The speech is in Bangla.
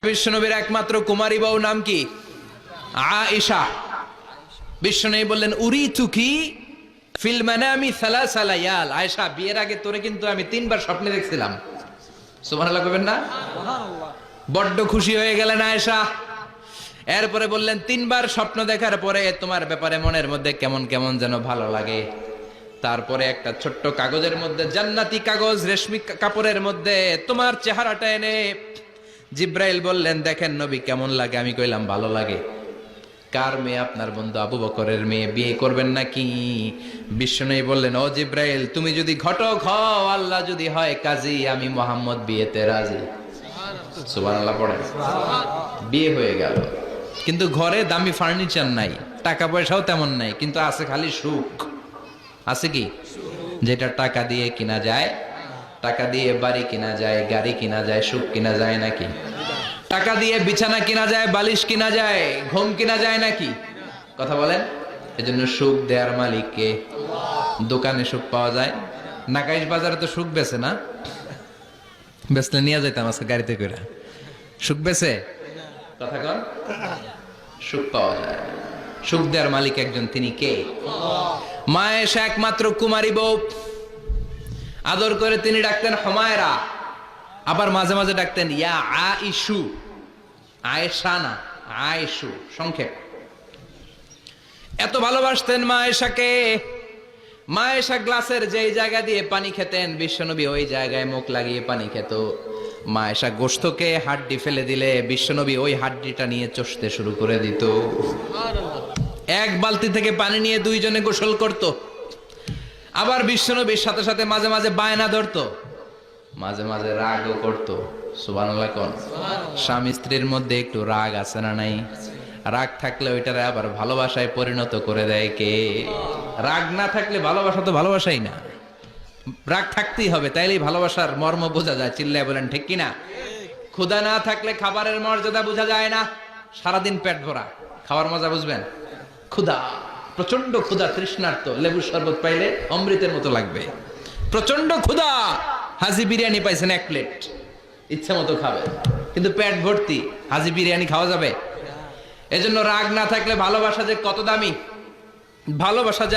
বিশ্বনবীর একমাত্র কুমারী বউ নাম কি? আয়েশা। বিশ্বনবী বললেন উরিতুকি ফিল মানামি সালাসা লায়াল। আয়েশা, বিয়ের আগে তোরে কিন্তু আমি 3 বার স্বপ্নে দেখছিলাম। সুবহানাল্লাহ কইবেন না? সুবহানাল্লাহ। বড্ড খুশি হয়ে গেলেন আয়েশা। এরপরে বললেন 3 বার স্বপ্ন দেখার পরে তোমার ব্যাপারে মনের মধ্যে কেমন কেমন যেন ভালো লাগে। তারপরে একটা ছোট্ট কাগজের মধ্যে, জান্নাতি কাগজ, রেশমি কাপড়ের মধ্যে তোমার চেহারাটা এনে জিব্রাইল বললেন দেখেন নবী কেমন লাগে। আমি কইলাম ভালো লাগে। কার মেয়ে? আপনার বন্ধু আবু বকরের মেয়ে, বিয়ে করবেন নাকি? বিশ্বনবী বললেন ও জিব্রাইল, তুমি যদি ঘটক হও, আল্লাহ যদি হয় কাজী, আমি মুহাম্মদ বিয়েতে রাজি। সুবহানাল্লাহ পড়েন। বিয়ে হয়ে গেল, কিন্তু ঘরে দামি ফার্নিচার নাই, টাকা পয়সাও তেমন নাই, কিন্তু আছে খালি সুখ। আছে কি? যেটা টাকা দিয়ে কিনা যায়। টাকা দিয়ে বাড়ি কিনা যায়, গাড়ি কিনা যায়, সুখ কিনা যায় নাকি? টাকা দিয়ে বিছানা কিনা যায়, বালিশ কিনা যায়, ঘুম কিনা যায় নাকি? কথা বলেন। এজন্য সুখ দেয়ার মালিক কে? দোকানে সুখ পাওয়া যায়, নাকাইশ বাজারে তো সুখ বেছে না, বেচলে নিয়ে যাইতাম আজকে গাড়িতে করে। সুখ বেছে? কথা কন। সুখ পাওয়া যায়। সুখ দেয়ার মালিক একজন, তিনি কে? মা আয়েশা একমাত্র কুমারী বউ। আদর করে তিনি ডাকতেন হুমায়রা, আবার মাঝে মাঝে ডাকতেন ইয়া আইশু। আয়েশা না, আয়েশু, সংক্ষেপ। এত ভালোবাসতেন মা আয়েশাকে। মা আয়েশা গ্লাসের যেই জায়গা দিয়ে পানি খেতেন, বিশ্বনবী ওই জায়গায় মুখ লাগিয়ে পানি খেত। মা আয়েশা গোশতকে হাড্ডি ফেলে দিলে বিশ্বনবী ওই হাড্ডিটা নিয়ে চষতে শুরু করে দিত। এক বালতি থেকে পানি নিয়ে দুইজনে গোসল করত। আবার বিশ্বনবীর সাথে সাথে মাঝে মাঝে বায়না ধরতো, মাঝে মাঝে রাগও করতো। সুবহানাল্লাহ কোন। স্বামী স্ত্রীর মধ্যে একটু রাগ আছে না নাই? রাগ থাকলে ওইটারে আবার ভালোবাসায় পরিণত করে দেয় কে? রাগ না থাকলে ভালোবাসা তো ভালোবাসাই না। রাগ থাকতেই হবে, তাইলেই ভালোবাসার মর্ম বোঝা যায়। চিল্লায় বলেন ঠিক কিনা? ক্ষুধা না থাকলে খাবারের মর্যাদা বোঝা যায় না। সারাদিন পেট ভরা, খাওয়ার মজা বুঝবেন? ক্ষুধা, প্রচন্ড ক্ষুধা, তৃষ্ণার্ত, লেবুর শরবত পাইলে অমৃতের মতো লাগবে। প্রচন্ড ক্ষুধা, হাজি বিরিয়ানি পাইছেন 1 প্লেট, ইচ্ছা মতো খাবে, কিন্তু পেট ভর্তি, হাজি বিরিয়ানি খাওয়া যাবে? এজন্য রাগ না থাকলে ভালোবাসা যে কত দামি, ভালোবাসা যে